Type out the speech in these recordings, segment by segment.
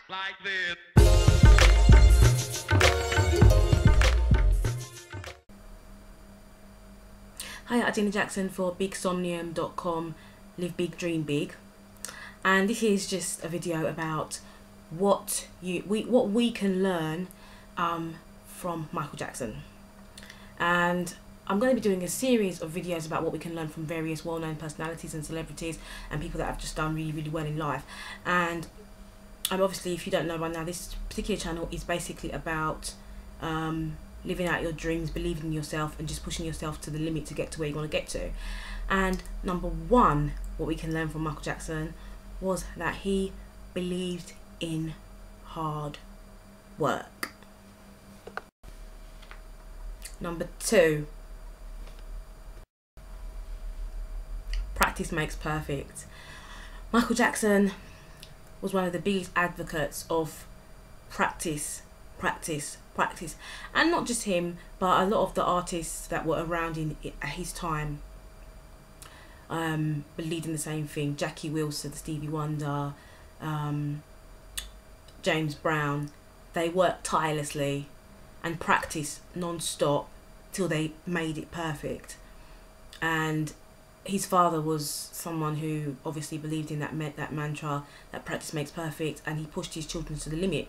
like this. Hi, Edina Jackson for bigsomnium.com, Live Big, Dream Big. And this is just a video about what we can learn from Michael Jackson. And I'm going to be doing a series of videos about what we can learn from various well-known personalities and celebrities and people that have just done really, really well in life. And obviously, if you don't know by now, this particular channel is basically about living out your dreams, believing in yourself, and just pushing yourself to the limit to get to where you want to get to. And number one, what we can learn from Michael Jackson was that he believed in hard work. Number two, practice makes perfect. Michael Jackson was one of the biggest advocates of practice, and not just him, but a lot of the artists that were around at his time believed in the same thing. Jackie Wilson, Stevie Wonder, James Brown, they worked tirelessly and practiced non-stop till they made it perfect. And his father was someone who obviously believed in that mantra, that practice makes perfect, and he pushed his children to the limit.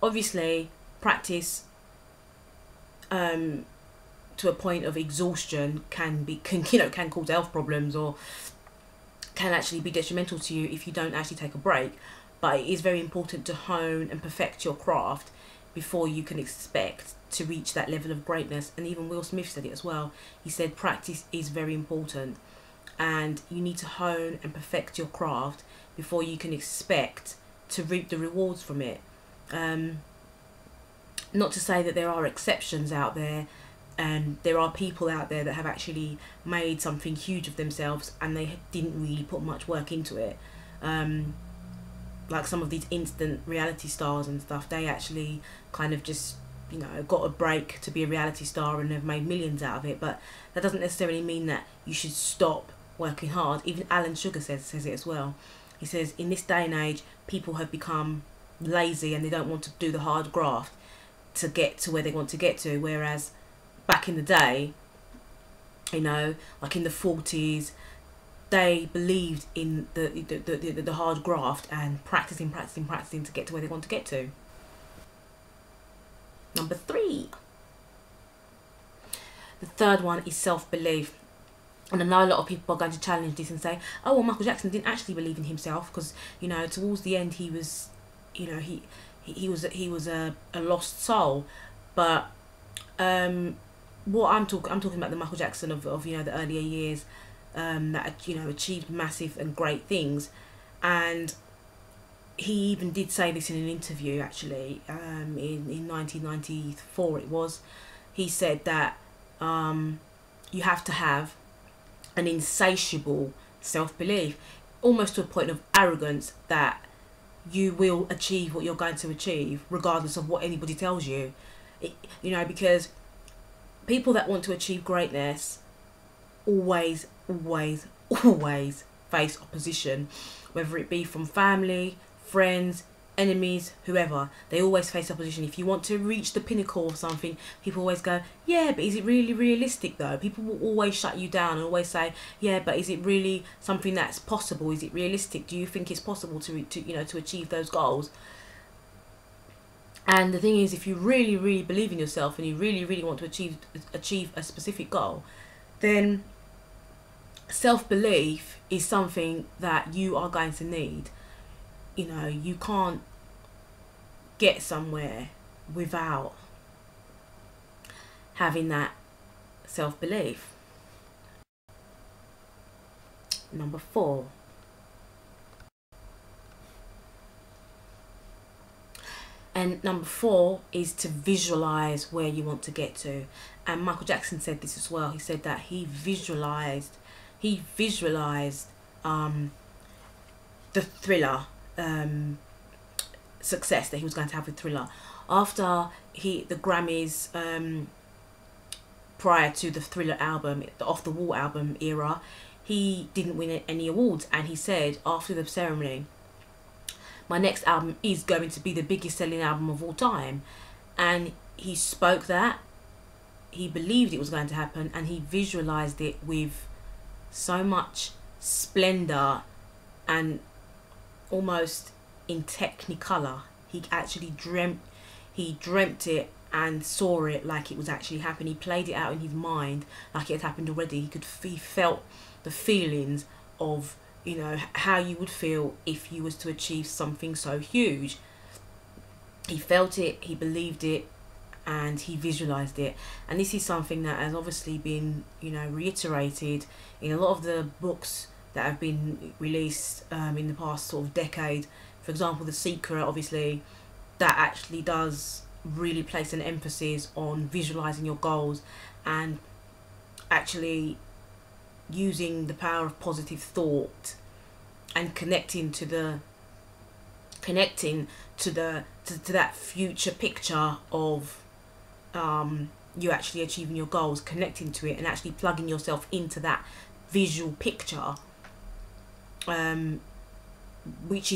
Obviously, practice to a point of exhaustion can cause health problems, or can actually be detrimental to you if you don't actually take a break. But it is very important to hone and perfect your craft before you can expect to reach that level of greatness. And even Will Smith said it as well. He said practice is very important, and you need to hone and perfect your craft before you can expect to reap the rewards from it. Not to say that there are exceptions out there, and there are people out there that have actually made something huge of themselves and they didn't really put much work into it. Like some of these instant reality stars and stuff, they actually kind of just, got a break to be a reality star and have made millions out of it. But that doesn't necessarily mean that you should stop working hard. Even Alan Sugar says it as well. He says in this day and age, people have become lazy and they don't want to do the hard graft to get to where they want to get to. Whereas back in the day, like in the 40s, they believed in the hard graft and practicing to get to where they want to get to. Number three. The third one is self-belief. And I know a lot of people are going to challenge this and say, oh, well, Michael Jackson didn't actually believe in himself, because, towards the end he was, he was a lost soul. But what I'm talking about the Michael Jackson of the earlier years, that achieved massive and great things. And he even did say this in an interview, actually, in 1994 it was. He said that you have to have an insatiable self-belief, almost to a point of arrogance, that you will achieve what you're going to achieve regardless of what anybody tells you. Because people that want to achieve greatness always face opposition, whether it be from family, friends, enemies, whoever. They always face opposition. If you want to reach the pinnacle of something, people always go, yeah, but is it really realistic though? People will always shut you down and always say, yeah, but is it really something that's possible? Is it realistic? Do you think it's possible to achieve those goals? And the thing is, if you really believe in yourself and you really want to achieve a specific goal, then self-belief is something that you are going to need. You can't get somewhere without having that self-belief. Number four. And number four is to visualize where you want to get to. And Michael Jackson said this as well. He said that he visualized the Thriller success that he was going to have with Thriller. After the Grammys, prior to the Thriller album, the Off the Wall album era, he didn't win any awards. And he said after the ceremony, my next album is going to be the biggest selling album of all time. And he spoke that, he believed it was going to happen, and he visualized it with so much splendor and almost in technicolor. He actually dreamt it and saw it like it was actually happening. He played it out in his mind like it had happened already. He felt the feelings of, you know, how you would feel if you was to achieve something so huge. He felt it, he believed it, and he visualized it. And this is something that has obviously been, you know, reiterated in a lot of the books that have been released in the past sort of decade. For example, The Secret, obviously, that actually does really place an emphasis on visualizing your goals and actually using the power of positive thought and connecting to that future picture of you actually achieving your goals, connecting to it and actually plugging yourself into that visual picture, which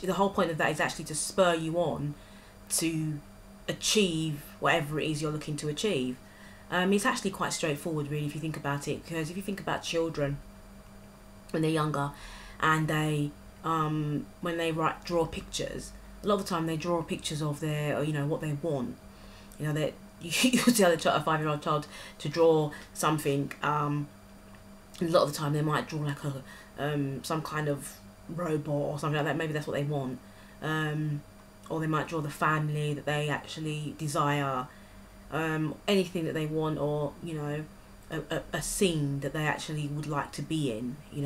the whole point of that is actually to spur you on to achieve whatever it is you're looking to achieve. It's actually quite straightforward, really, if you think about it, because if you think about children when they're younger and they when they draw pictures, a lot of the time they draw pictures of their, you know, what they want. You know, that you tell a 5-year-old child to draw something, a lot of the time they might draw like a some kind of robot or something like that. Maybe that's what they want, or they might draw the family that they actually desire, anything that they want, or, you know, a scene that they actually would like to be in. You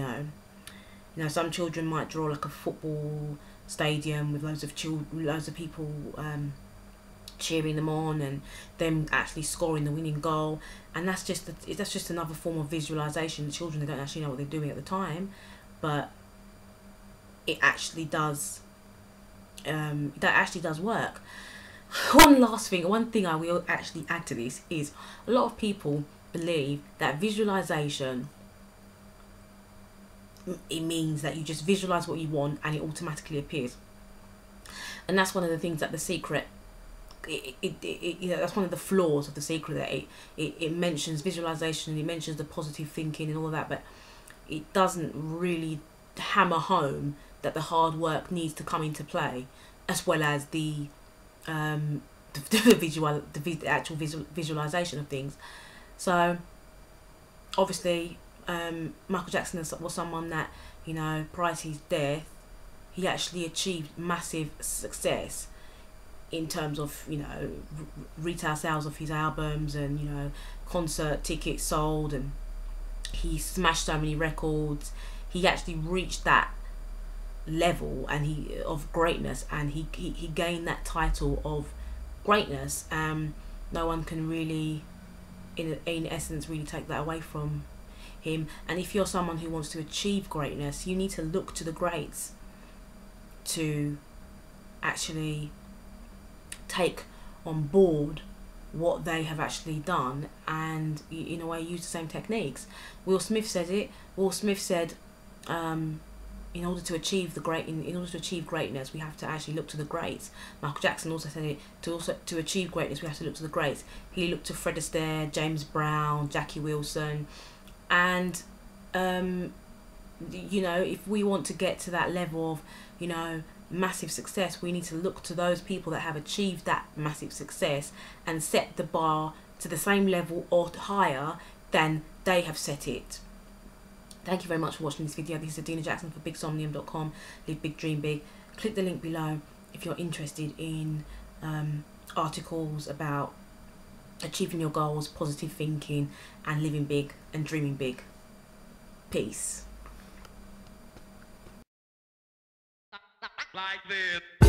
know, some children might draw like a football stadium with loads of people cheering them on and them actually scoring the winning goal, and that's just another form of visualization. The children, they don't actually know what they're doing at the time, but it actually does work. One thing I will actually add to this is a lot of people believe that visualization, it means that you just visualize what you want and it automatically appears. And that's one of the things that The Secret, you know, that's one of the flaws of The Secret, that it mentions visualization and it mentions the positive thinking and all of that, but it doesn't really hammer home that the hard work needs to come into play, as well as the actual visualization of things. So obviously, Michael Jackson was someone that, you know, prior to his death, he actually achieved massive success in terms of, you know, retail sales of his albums and, you know, concert tickets sold, and he smashed so many records. He actually reached that level of greatness, and he gained that title of greatness. No one can really, in essence, really take that away from him. And if you're someone who wants to achieve greatness, you need to look to the greats to actually take on board what they have actually done, and in a way use the same techniques. Will Smith said it. Will Smith said, in order to achieve greatness, we have to actually look to the greats. Michael Jackson also said it. To achieve greatness, we have to look to the greats. He looked to Fred Astaire, James Brown, Jackie Wilson, and you know, if we want to get to that level of, you know, massive success, we need to look to those people that have achieved that massive success and set the bar to the same level or higher than they have set it. Thank you very much for watching this video. This is Edina Jackson for BigSomnium.com. Live big, dream big. Click the link below if you're interested in articles about achieving your goals, positive thinking, and living big and dreaming big. Peace. Like this.